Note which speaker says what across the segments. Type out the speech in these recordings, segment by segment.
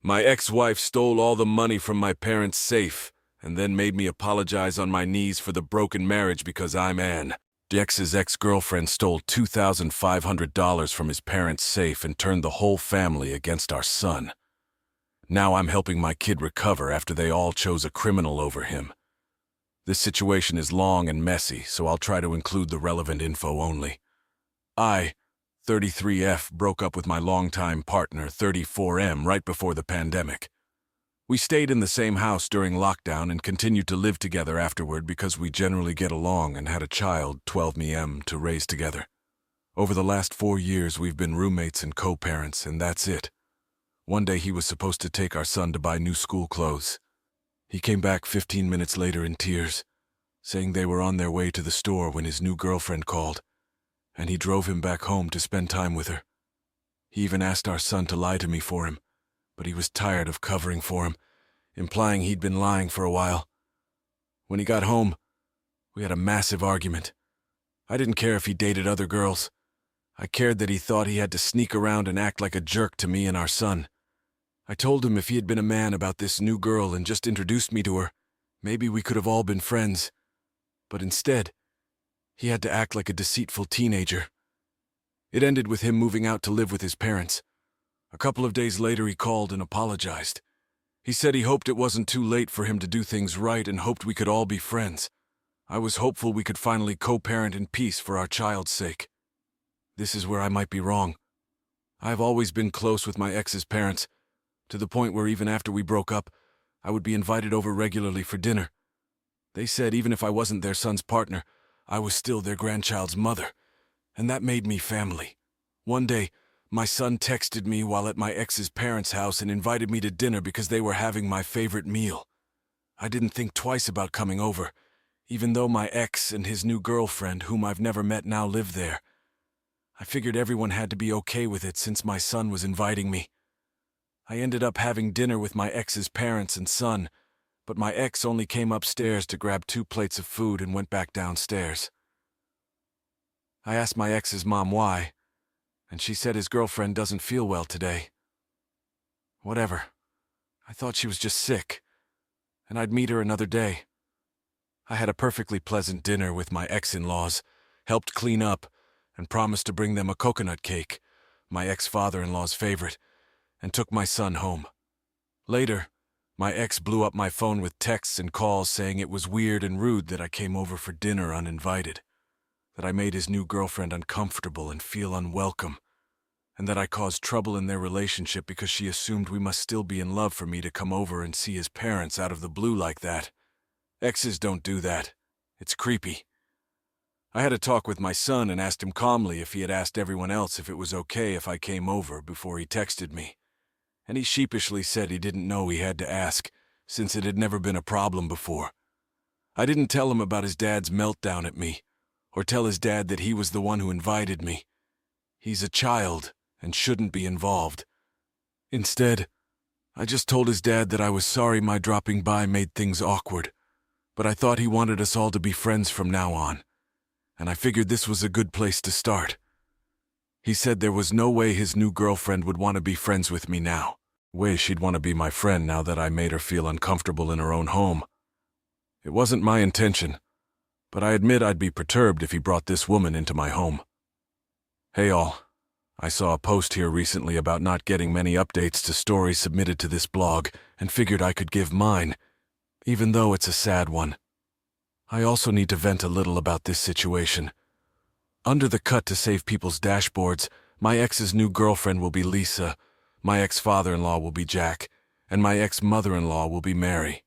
Speaker 1: My ex-wife stole all the money from my parents' safe and then made me apologize on my knees for the broken marriage because I'm Ann. Ex's ex-girlfriend stole $2,500 from his parents' safe and turned the whole family against our son. Now I'm helping my kid recover after they all chose a criminal over him. This situation is long and messy, so I'll try to include the relevant info only. I, 33F, broke up with my longtime partner, 34M, right before the pandemic. We stayed in the same house during lockdown and continued to live together afterward because we generally get along and had a child, 12M, to raise together. Over the last 4 years, we've been roommates and co-parents, and that's it. One day he was supposed to take our son to buy new school clothes. He came back 15 minutes later in tears, saying they were on their way to the store when his new girlfriend called, and he drove him back home to spend time with her. He even asked our son to lie to me for him, but he was tired of covering for him, implying he'd been lying for a while. When he got home, we had a massive argument. I didn't care if he dated other girls. I cared that he thought he had to sneak around and act like a jerk to me and our son. I told him if he had been a man about this new girl and just introduced me to her, maybe we could have all been friends. But instead, he had to act like a deceitful teenager. It ended with him moving out to live with his parents. A couple of days later, he called and apologized. He said he hoped it wasn't too late for him to do things right and hoped we could all be friends. I was hopeful we could finally co-parent in peace for our child's sake. This is where I might be wrong. I've always been close with my ex's parents, to the point where even after we broke up, I would be invited over regularly for dinner. They said even if I wasn't their son's partner, I was still their grandchild's mother, and that made me family. One day, my son texted me while at my ex's parents' house and invited me to dinner because they were having my favorite meal. I didn't think twice about coming over, even though my ex and his new girlfriend, whom I've never met, now live there. I figured everyone had to be okay with it since my son was inviting me. I ended up having dinner with my ex's parents and son, but my ex only came upstairs to grab 2 plates of food and went back downstairs. I asked my ex's mom why, and she said his girlfriend doesn't feel well today. Whatever. I thought she was just sick, and I'd meet her another day. I had a perfectly pleasant dinner with my ex-in-laws, helped clean up, and promised to bring them a coconut cake, my ex-father-in-law's favorite, and took my son home. Later, my ex blew up my phone with texts and calls saying it was weird and rude that I came over for dinner uninvited, that I made his new girlfriend uncomfortable and feel unwelcome, and that I caused trouble in their relationship because she assumed we must still be in love for me to come over and see his parents out of the blue like that. Exes don't do that. It's creepy. I had a talk with my son and asked him calmly if he had asked everyone else if it was okay if I came over before he texted me, and he sheepishly said he didn't know he had to ask, since it had never been a problem before. I didn't tell him about his dad's meltdown at me, or tell his dad that he was the one who invited me. He's a child and shouldn't be involved. Instead, I just told his dad that I was sorry my dropping by made things awkward, but I thought he wanted us all to be friends from now on, and I figured this was a good place to start. He said there was no way his new girlfriend would want to be friends with me now. Way she'd want to be my friend now that I made her feel uncomfortable in her own home. It wasn't my intention, but I admit I'd be perturbed if he brought this woman into my home. Hey all, I saw a post here recently about not getting many updates to stories submitted to this blog and figured I could give mine, even though it's a sad one. I also need to vent a little about this situation. Under the cut to save people's dashboards, my ex's new girlfriend will be Lisa, my ex-father-in-law will be Jack, and my ex-mother-in-law will be Mary.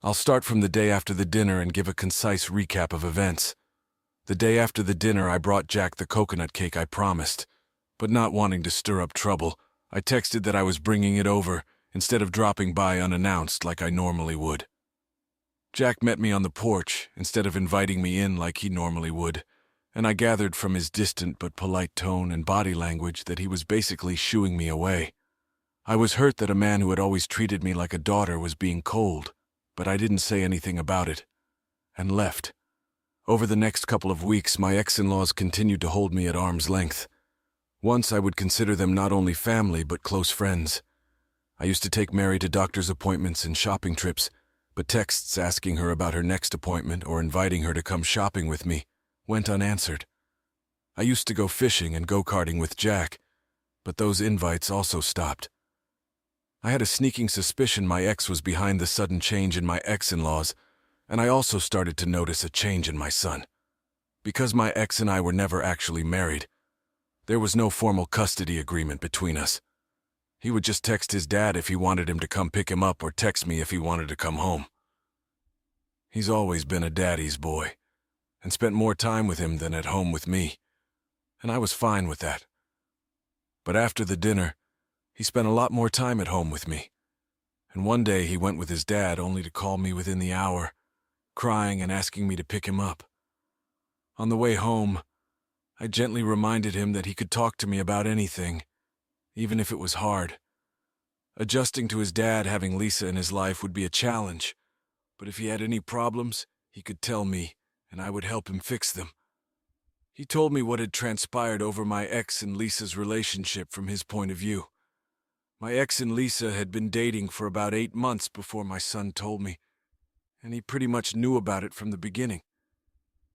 Speaker 1: I'll start from the day after the dinner and give a concise recap of events. The day after the dinner, I brought Jack the coconut cake I promised, but not wanting to stir up trouble, I texted that I was bringing it over instead of dropping by unannounced like I normally would. Jack met me on the porch instead of inviting me in like he normally would, and I gathered from his distant but polite tone and body language that he was basically shooing me away. I was hurt that a man who had always treated me like a daughter was being cold, but I didn't say anything about it, and left. Over the next couple of weeks, my ex-in-laws continued to hold me at arm's length. Once I would consider them not only family but close friends. I used to take Mary to doctor's appointments and shopping trips, but texts asking her about her next appointment or inviting her to come shopping with me went unanswered. I used to go fishing and go-karting with Jack, but those invites also stopped. I had a sneaking suspicion my ex was behind the sudden change in my ex-in-laws, and I also started to notice a change in my son. Because my ex and I were never actually married, there was no formal custody agreement between us. He would just text his dad if he wanted him to come pick him up or text me if he wanted to come home. He's always been a daddy's boy, and spent more time with him than at home with me, and I was fine with that. But after the dinner, he spent a lot more time at home with me, and one day he went with his dad only to call me within the hour, crying and asking me to pick him up. On the way home, I gently reminded him that he could talk to me about anything, even if it was hard. Adjusting to his dad having Lisa in his life would be a challenge, but if he had any problems, he could tell me, and I would help him fix them. He told me what had transpired over my ex and Lisa's relationship from his point of view. My ex and Lisa had been dating for about 8 months before my son told me, and he pretty much knew about it from the beginning.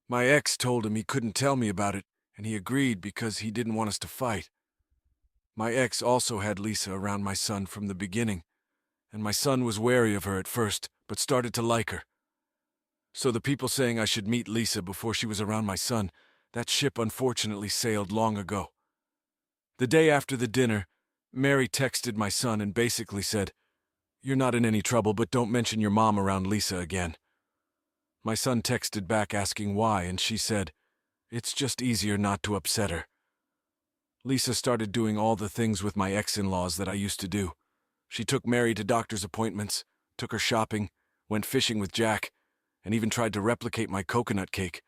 Speaker 1: My ex told him he couldn't tell me about it, and he agreed because he didn't want us to fight. My ex also had Lisa around my son from the beginning, and my son was wary of her at first, but started to like her. So the people saying I should meet Lisa before she was around my son, that ship unfortunately sailed long ago. The day after the dinner, Mary texted my son and basically said, "You're not in any trouble, but don't mention your mom around Lisa again." My son texted back asking why, and she said, "It's just easier not to upset her." Lisa started doing all the things with my ex-in-laws that I used to do. She took Mary to doctor's appointments, took her shopping, went fishing with Jack, and even tried to replicate my coconut cake.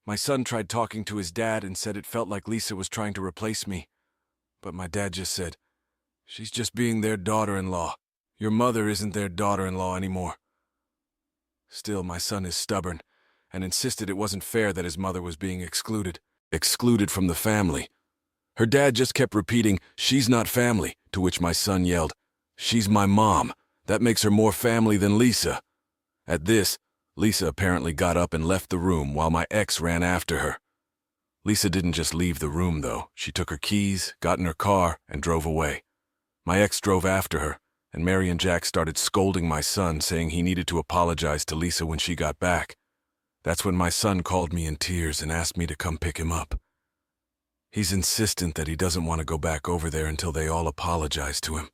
Speaker 1: My son tried talking to his dad and said it felt like Lisa was trying to replace me. But my dad just said, "She's just being their daughter-in-law. Your mother isn't their daughter-in-law anymore." Still, my son is stubborn and insisted it wasn't fair that his mother was being excluded from the family. Her dad just kept repeating, "She's not family," to which my son yelled, "She's my mom. That makes her more family than Lisa." At this, Lisa apparently got up and left the room while my ex ran after her. Lisa didn't just leave the room, though. She took her keys, got in her car, and drove away. My ex drove after her, and Mary and Jack started scolding my son, saying he needed to apologize to Lisa when she got back. That's when my son called me in tears and asked me to come pick him up. He's insistent that he doesn't want to go back over there until they all apologize to him,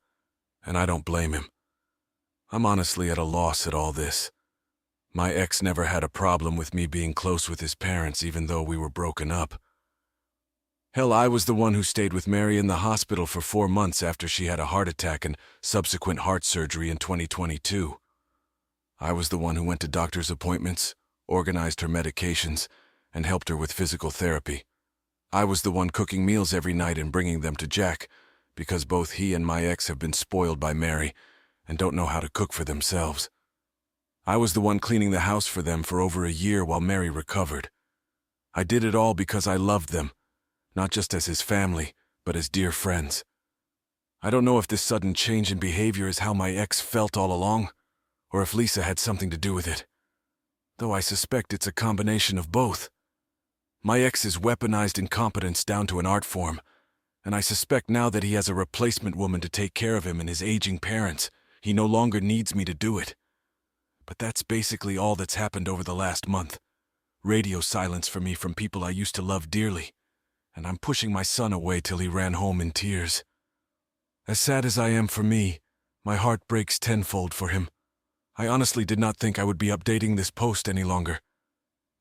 Speaker 1: and I don't blame him. I'm honestly at a loss at all this. My ex never had a problem with me being close with his parents even though we were broken up. Hell, I was the one who stayed with Mary in the hospital for 4 months after she had a heart attack and subsequent heart surgery in 2022. I was the one who went to doctor's appointments, organized her medications, and helped her with physical therapy. I was the one cooking meals every night and bringing them to Jack, because both he and my ex have been spoiled by Mary and don't know how to cook for themselves. I was the one cleaning the house for them for over a year while Mary recovered. I did it all because I loved them, not just as his family, but as dear friends. I don't know if this sudden change in behavior is how my ex felt all along, or if Lisa had something to do with it, though I suspect it's a combination of both. My ex is weaponized incompetence down to an art form, and I suspect now that he has a replacement woman to take care of him and his aging parents, he no longer needs me to do it. But that's basically all that's happened over the last month. Radio silence for me from people I used to love dearly, and I'm pushing my son away till he ran home in tears. As sad as I am for me, my heart breaks tenfold for him. I honestly did not think I would be updating this post any longer.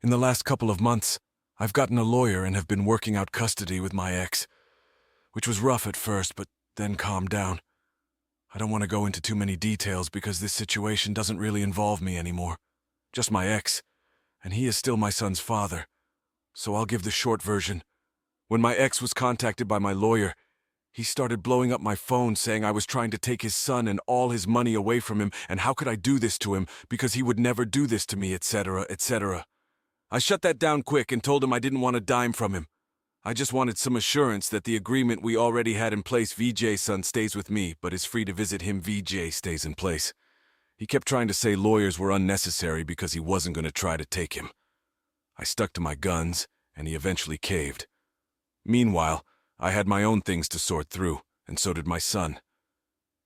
Speaker 1: In the last couple of months, I've gotten a lawyer and have been working out custody with my ex, which was rough at first, but then calmed down. I don't want to go into too many details because this situation doesn't really involve me anymore, just my ex, and he is still my son's father. So I'll give the short version. When my ex was contacted by my lawyer, he started blowing up my phone saying I was trying to take his son and all his money away from him, and how could I do this to him because he would never do this to me, etc., etc. I shut that down quick and told him I didn't want a dime from him. I just wanted some assurance that the agreement we already had in place, VJ's son stays with me, but is free to visit him, VJ stays in place. He kept trying to say lawyers were unnecessary because he wasn't going to try to take him. I stuck to my guns, and he eventually caved. Meanwhile, I had my own things to sort through, and so did my son.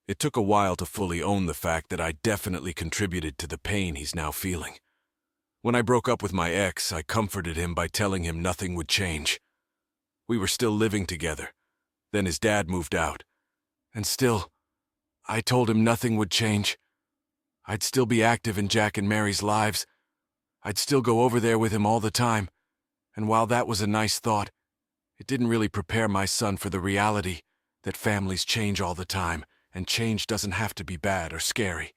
Speaker 1: It took a while to fully own the fact that I definitely contributed to the pain he's now feeling. When I broke up with my ex, I comforted him by telling him nothing would change. We were still living together. Then his dad moved out. And still, I told him nothing would change. I'd still be active in Jack and Mary's lives. I'd still go over there with him all the time. And while that was a nice thought, it didn't really prepare my son for the reality that families change all the time, and change doesn't have to be bad or scary.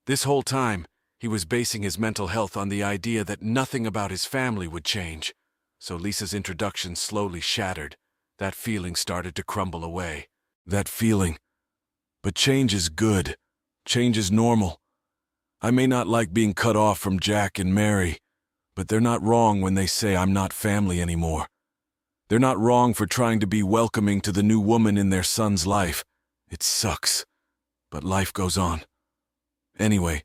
Speaker 1: This whole time, he was basing his mental health on the idea that nothing about his family would change. So Lisa's introduction slowly shattered. That feeling started to crumble away. That feeling. But change is good. Change is normal. I may not like being cut off from Jack and Mary, but they're not wrong when they say I'm not family anymore. They're not wrong for trying to be welcoming to the new woman in their son's life. It sucks, but life goes on. Anyway,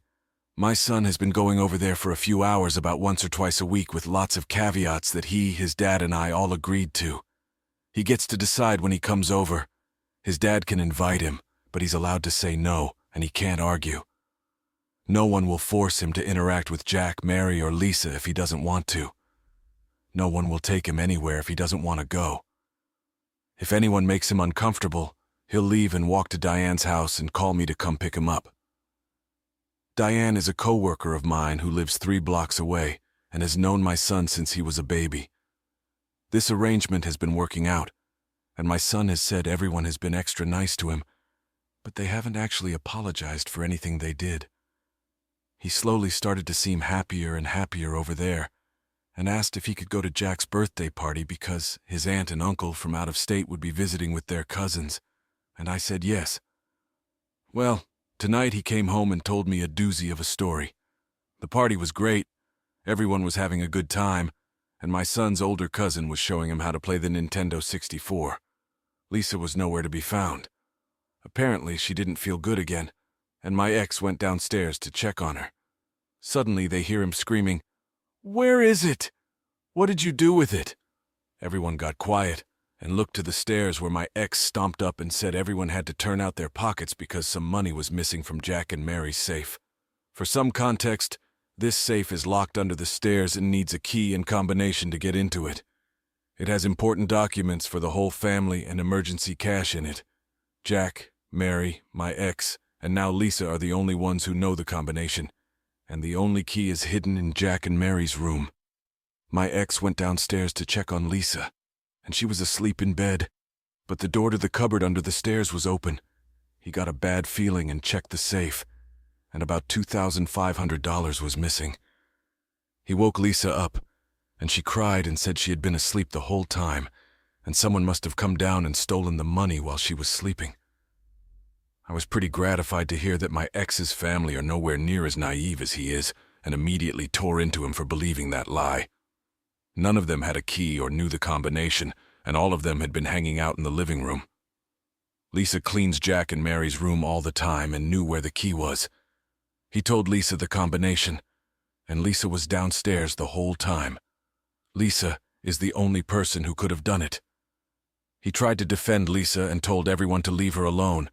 Speaker 1: my son has been going over there for a few hours about once or twice a week with lots of caveats that he, his dad, and I all agreed to. He gets to decide when he comes over. His dad can invite him, but he's allowed to say no, and he can't argue. No one will force him to interact with Jack, Mary, or Lisa if he doesn't want to. No one will take him anywhere if he doesn't want to go. If anyone makes him uncomfortable, he'll leave and walk to Diane's house and call me to come pick him up. Diane is a co-worker of mine who lives 3 blocks away and has known my son since he was a baby. This arrangement has been working out, and my son has said everyone has been extra nice to him, but they haven't actually apologized for anything they did. He slowly started to seem happier and happier over there, and asked if he could go to Jack's birthday party because his aunt and uncle from out of state would be visiting with their cousins, and I said yes. Well, tonight he came home and told me a doozy of a story. The party was great, everyone was having a good time, and my son's older cousin was showing him how to play the Nintendo 64. Lisa was nowhere to be found. Apparently she didn't feel good again, and my ex went downstairs to check on her. Suddenly they hear him screaming, "Where is it? What did you do with it?" Everyone got quiet and looked to the stairs where my ex stomped up and said everyone had to turn out their pockets because some money was missing from Jack and Mary's safe. For some context, this safe is locked under the stairs and needs a key and combination to get into it. It has important documents for the whole family and emergency cash in it. Jack, Mary, my ex, and now Lisa are the only ones who know the combination, and the only key is hidden in Jack and Mary's room. My ex went downstairs to check on Lisa, and she was asleep in bed, but the door to the cupboard under the stairs was open. He got a bad feeling and checked the safe, and about $2,500 was missing. He woke Lisa up, and she cried and said she had been asleep the whole time, and someone must have come down and stolen the money while she was sleeping. I was pretty gratified to hear that my ex's family are nowhere near as naive as he is, and immediately tore into him for believing that lie. None of them had a key or knew the combination, and all of them had been hanging out in the living room. Lisa cleans Jack and Mary's room all the time and knew where the key was. He told Lisa the combination, and Lisa was downstairs the whole time. Lisa is the only person who could have done it. He tried to defend Lisa and told everyone to leave her alone,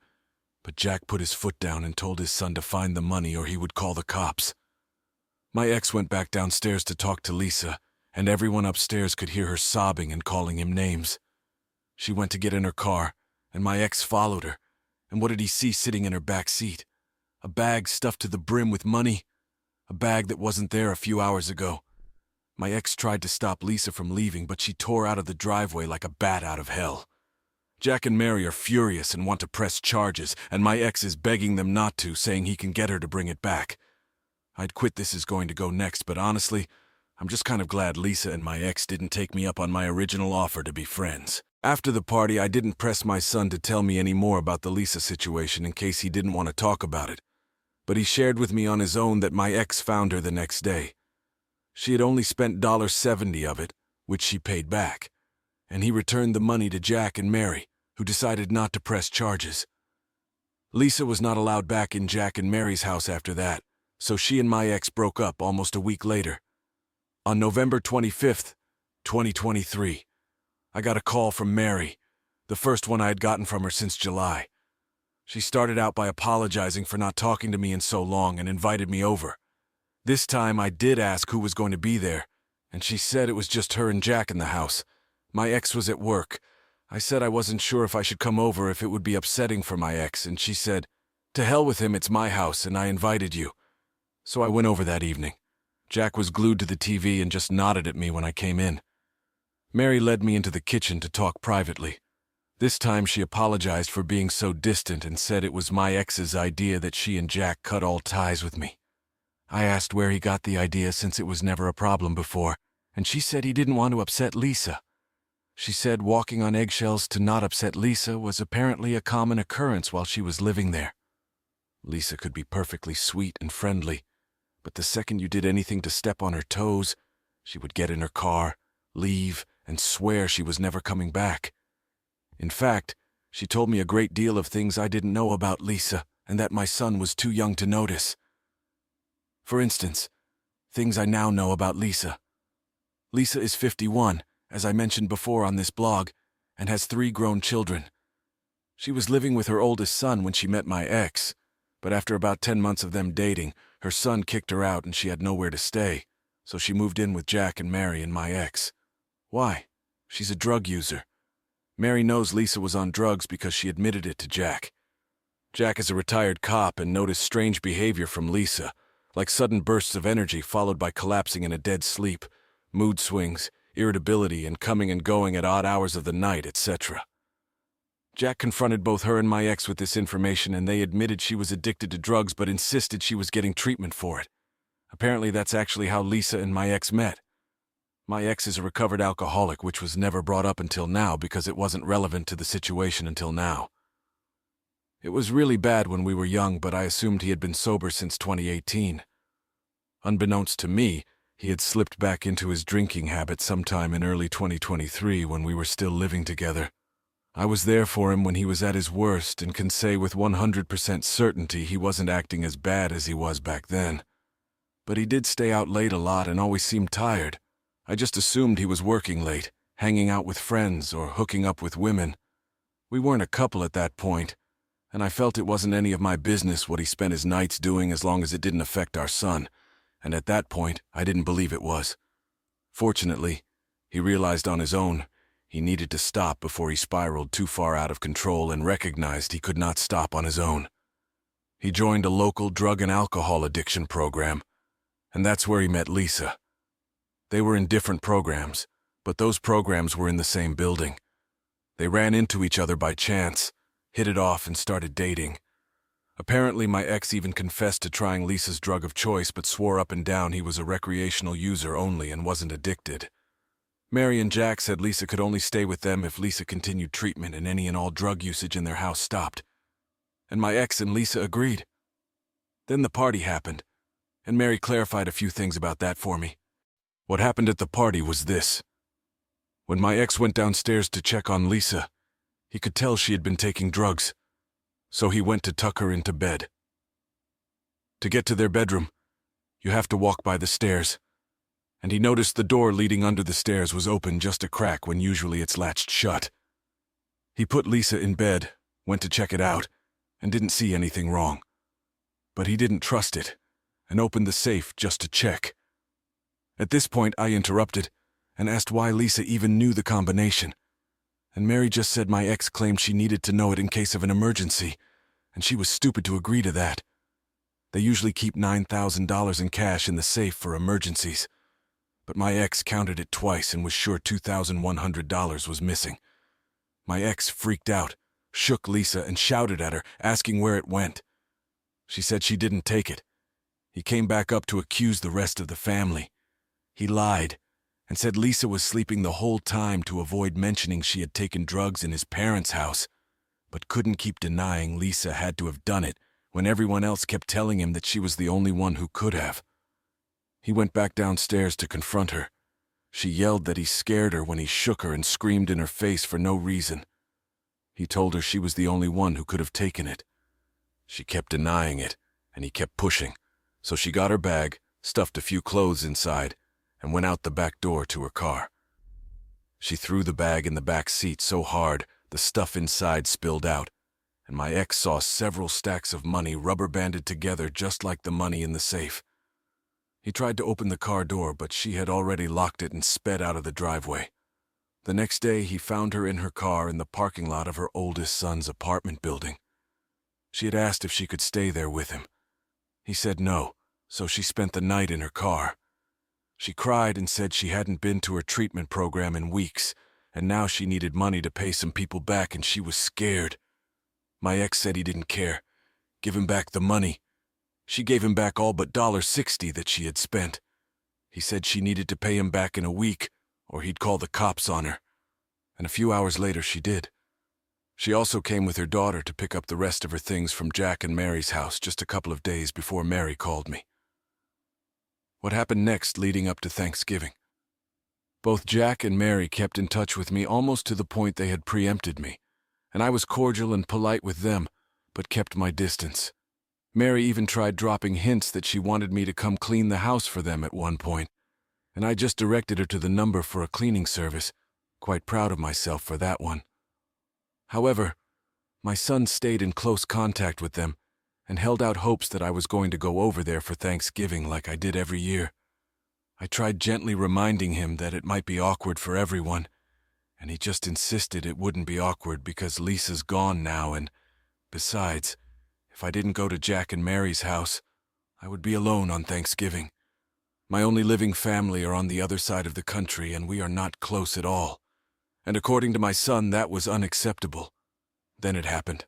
Speaker 1: but Jack put his foot down and told his son to find the money or he would call the cops. My ex went back downstairs to talk to Lisa, and everyone upstairs could hear her sobbing and calling him names. She went to get in her car, and my ex followed her, and what did he see sitting in her back seat? A bag stuffed to the brim with money, a bag that wasn't there a few hours ago. My ex tried to stop Lisa from leaving, but she tore out of the driveway like a bat out of hell. Jack and Mary are furious and want to press charges, and my ex is begging them not to, saying he can get her to bring it back. I'd quit This Is Going to Go Next, but honestly, I'm just kind of glad Lisa and my ex didn't take me up on my original offer to be friends. After the party, I didn't press my son to tell me any more about the Lisa situation in case he didn't want to talk about it, but he shared with me on his own that my ex found her the next day. She had only spent $70 of it, which she paid back. and he returned the money to Jack and Mary, who decided not to press charges. Lisa was not allowed back in Jack and Mary's house after that, so she and my ex broke up almost a week later. On November 25th, 2023, I got a call from Mary, the first one I had gotten from her since July. She started out by apologizing for not talking to me in so long and invited me over. This time I did ask who was going to be there, and she said it was just her and Jack in the house. My ex was at work. I said I wasn't sure if I should come over if it would be upsetting for my ex, and she said, "To hell with him, it's my house, and I invited you." So I went over that evening. Jack was glued to the TV and just nodded at me when I came in. Mary led me into the kitchen to talk privately. This time she apologized for being so distant and said it was my ex's idea that she and Jack cut all ties with me. I asked where he got the idea since it was never a problem before, and she said he didn't want to upset Lisa. She said walking on eggshells to not upset Lisa was apparently a common occurrence while she was living there. Lisa could be perfectly sweet and friendly, but the second you did anything to step on her toes, she would get in her car, leave, and swear she was never coming back. In fact, she told me a great deal of things I didn't know about Lisa and that my son was too young to notice. For instance, things I now know about Lisa. Lisa is 51, as I mentioned before on this blog, and has 3 grown children. She was living with her oldest son when she met my ex, but after about 10 months of them dating, her son kicked her out and she had nowhere to stay, so she moved in with Jack and Mary and my ex. Why? She's a drug user. Mary knows Lisa was on drugs because she admitted it to Jack. Jack is a retired cop and noticed strange behavior from Lisa, like sudden bursts of energy followed by collapsing in a dead sleep, mood swings, irritability, and coming and going at odd hours of the night, etc. Jack confronted both her and my ex with this information, and they admitted she was addicted to drugs but insisted she was getting treatment for it. Apparently that's actually how Lisa and my ex met. My ex is a recovered alcoholic, which was never brought up until now because it wasn't relevant to the situation until now. It was really bad when we were young, but I assumed he had been sober since 2018. Unbeknownst to me, he had slipped back into his drinking habit sometime in early 2023 when we were still living together. I was there for him when he was at his worst and can say with 100% certainty he wasn't acting as bad as he was back then. But he did stay out late a lot and always seemed tired. I just assumed he was working late, hanging out with friends or hooking up with women. We weren't a couple at that point, and I felt it wasn't any of my business what he spent his nights doing as long as it didn't affect our son, and at that point, I didn't believe it was. Fortunately, he realized on his own he needed to stop before he spiraled too far out of control and recognized he could not stop on his own. He joined a local drug and alcohol addiction program, and that's where he met Lisa. They were in different programs, but those programs were in the same building. They ran into each other by chance, hit it off, and started dating. Apparently, my ex even confessed to trying Lisa's drug of choice but swore up and down he was a recreational user only and wasn't addicted. Mary and Jack said Lisa could only stay with them if Lisa continued treatment and any and all drug usage in their house stopped. And my ex and Lisa agreed. Then the party happened, and Mary clarified a few things about that for me. What happened at the party was this. When my ex went downstairs to check on Lisa, he could tell she had been taking drugs, so he went to tuck her into bed. To get to their bedroom, you have to walk by the stairs, and he noticed the door leading under the stairs was open just a crack when usually it's latched shut. He put Lisa in bed, went to check it out, and didn't see anything wrong. But he didn't trust it, and opened the safe just to check. At this point, I interrupted and asked why Lisa even knew the combination. And Mary just said my ex claimed she needed to know it in case of an emergency, and she was stupid to agree to that. They usually keep $9,000 in cash in the safe for emergencies, but my ex counted it twice and was sure $2,100 was missing. My ex freaked out, shook Lisa, and shouted at her, asking where it went. She said she didn't take it. He came back up to accuse the rest of the family. He lied and said Lisa was sleeping the whole time to avoid mentioning she had taken drugs in his parents' house, but couldn't keep denying Lisa had to have done it when everyone else kept telling him that she was the only one who could have. He went back downstairs to confront her. She yelled that he scared her when he shook her and screamed in her face for no reason. He told her she was the only one who could have taken it. She kept denying it, and he kept pushing, so she got her bag, stuffed a few clothes inside, and went out the back door to her car. She threw the bag in the back seat so hard the stuff inside spilled out, and my ex saw several stacks of money rubber-banded together just like the money in the safe. He tried to open the car door, but she had already locked it and sped out of the driveway. The next day, he found her in her car in the parking lot of her oldest son's apartment building. She had asked if she could stay there with him. He said no, so she spent the night in her car. She cried and said she hadn't been to her treatment program in weeks, and now she needed money to pay some people back, and she was scared. My ex said he didn't care. Give him back the money. She gave him back all but $60 that she had spent. He said she needed to pay him back in a week, or he'd call the cops on her. And a few hours later she did. She also came with her daughter to pick up the rest of her things from Jack and Mary's house just a couple of days before Mary called me. What happened next leading up to Thanksgiving? Both Jack and Mary kept in touch with me almost to the point they had preempted me, and I was cordial and polite with them, but kept my distance. Mary even tried dropping hints that she wanted me to come clean the house for them at one point, and I just directed her to the number for a cleaning service, quite proud of myself for that one. However, my son stayed in close contact with them and held out hopes that I was going to go over there for Thanksgiving like I did every year. I tried gently reminding him that it might be awkward for everyone, and he just insisted it wouldn't be awkward because Lisa's gone now, and besides, if I didn't go to Jack and Mary's house, I would be alone on Thanksgiving. My only living family are on the other side of the country, and we are not close at all. And according to my son, that was unacceptable. Then it happened.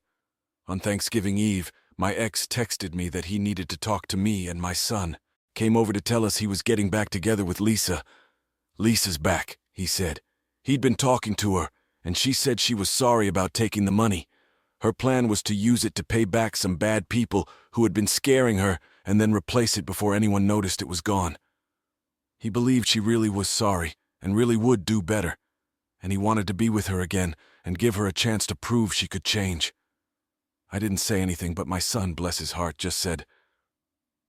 Speaker 1: On Thanksgiving Eve, my ex texted me that he needed to talk to me and my son. Came over to tell us he was getting back together with Lisa. Lisa's back, he said. He'd been talking to her, and she said she was sorry about taking the money. Her plan was to use it to pay back some bad people who had been scaring her and then replace it before anyone noticed it was gone. He believed she really was sorry and really would do better, and he wanted to be with her again and give her a chance to prove she could change. I didn't say anything, but my son, bless his heart, just said,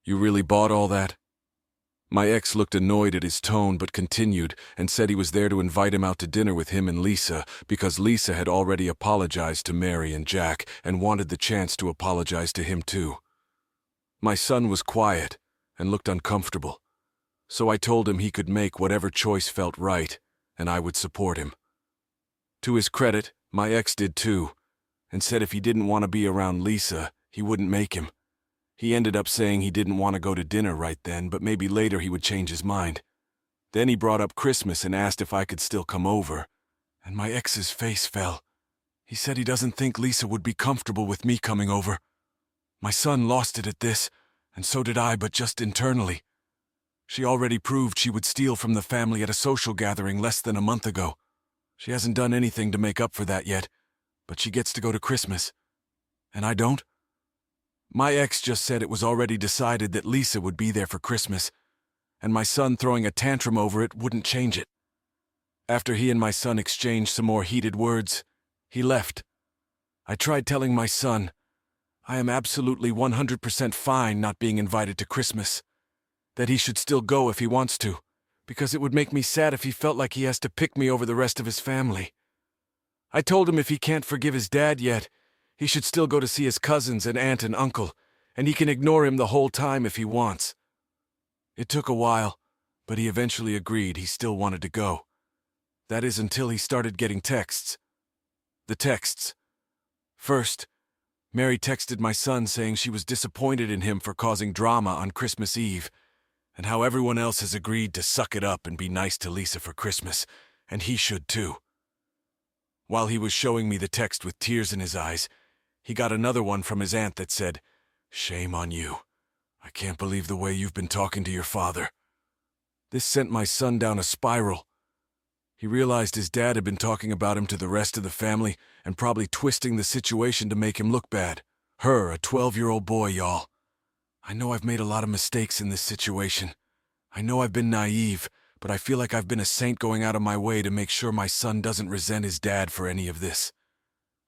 Speaker 1: "You really bought all that?" My ex looked annoyed at his tone but continued and said he was there to invite him out to dinner with him and Lisa because Lisa had already apologized to Mary and Jack and wanted the chance to apologize to him too. My son was quiet and looked uncomfortable, so I told him he could make whatever choice felt right and I would support him. To his credit, my ex did too, and said if he didn't want to be around Lisa, he wouldn't make him. He ended up saying he didn't want to go to dinner right then, but maybe later he would change his mind. Then he brought up Christmas and asked if I could still come over, and my ex's face fell. He said he doesn't think Lisa would be comfortable with me coming over. My son lost it at this, and so did I, but just internally. She already proved she would steal from the family at a social gathering less than a month ago. She hasn't done anything to make up for that yet, but she gets to go to Christmas. And I don't? My ex just said it was already decided that Lisa would be there for Christmas, and my son throwing a tantrum over it wouldn't change it. After he and my son exchanged some more heated words, he left. I tried telling my son, I am absolutely 100% fine not being invited to Christmas, that he should still go if he wants to, because it would make me sad if he felt like he has to pick me over the rest of his family. I told him if he can't forgive his dad yet, he should still go to see his cousins and aunt and uncle, and he can ignore him the whole time if he wants. It took a while, but he eventually agreed he still wanted to go. That is until he started getting texts. The texts. First, Mary texted my son saying she was disappointed in him for causing drama on Christmas Eve, and how everyone else has agreed to suck it up and be nice to Lisa for Christmas, and he should too. While he was showing me the text with tears in his eyes, he got another one from his aunt that said, "Shame on you. I can't believe the way you've been talking to your father." This sent my son down a spiral. He realized his dad had been talking about him to the rest of the family and probably twisting the situation to make him look bad. Her, a 12-year-old boy, y'all. I know I've made a lot of mistakes in this situation. I know I've been naive, but I feel like I've been a saint going out of my way to make sure my son doesn't resent his dad for any of this.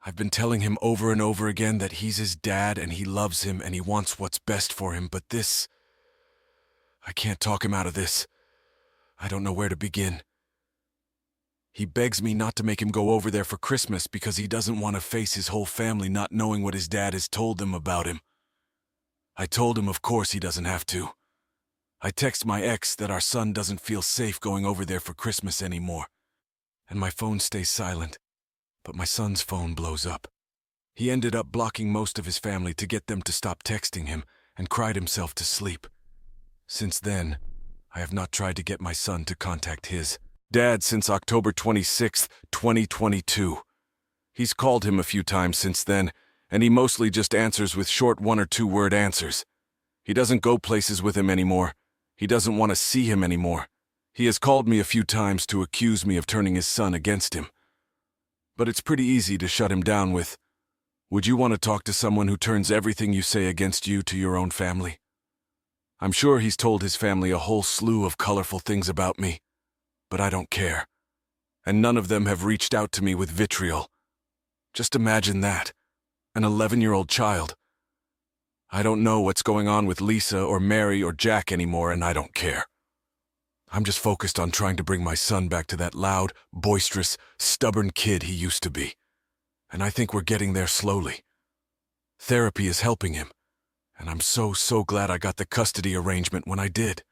Speaker 1: I've been telling him over and over again that he's his dad and he loves him and he wants what's best for him, but this... I can't talk him out of this. I don't know where to begin. He begs me not to make him go over there for Christmas because he doesn't want to face his whole family not knowing what his dad has told them about him. I told him of course he doesn't have to. I text my ex that our son doesn't feel safe going over there for Christmas anymore, and my phone stays silent, but my son's phone blows up. He ended up blocking most of his family to get them to stop texting him and cried himself to sleep. Since then, I have not tried to get my son to contact his dad since October 26, 2022. He's called him a few times since then, and he mostly just answers with short 1 or 2 word answers. He doesn't go places with him anymore. He doesn't want to see him anymore. He has called me a few times to accuse me of turning his son against him. But it's pretty easy to shut him down with, "Would you want to talk to someone who turns everything you say against you to your own family?" I'm sure he's told his family a whole slew of colorful things about me, but I don't care. And none of them have reached out to me with vitriol. Just imagine that. An 11-year-old child. I don't know what's going on with Lisa or Mary or Jack anymore, and I don't care. I'm just focused on trying to bring my son back to that loud, boisterous, stubborn kid he used to be. And I think we're getting there slowly. Therapy is helping him, and I'm so glad I got the custody arrangement when I did.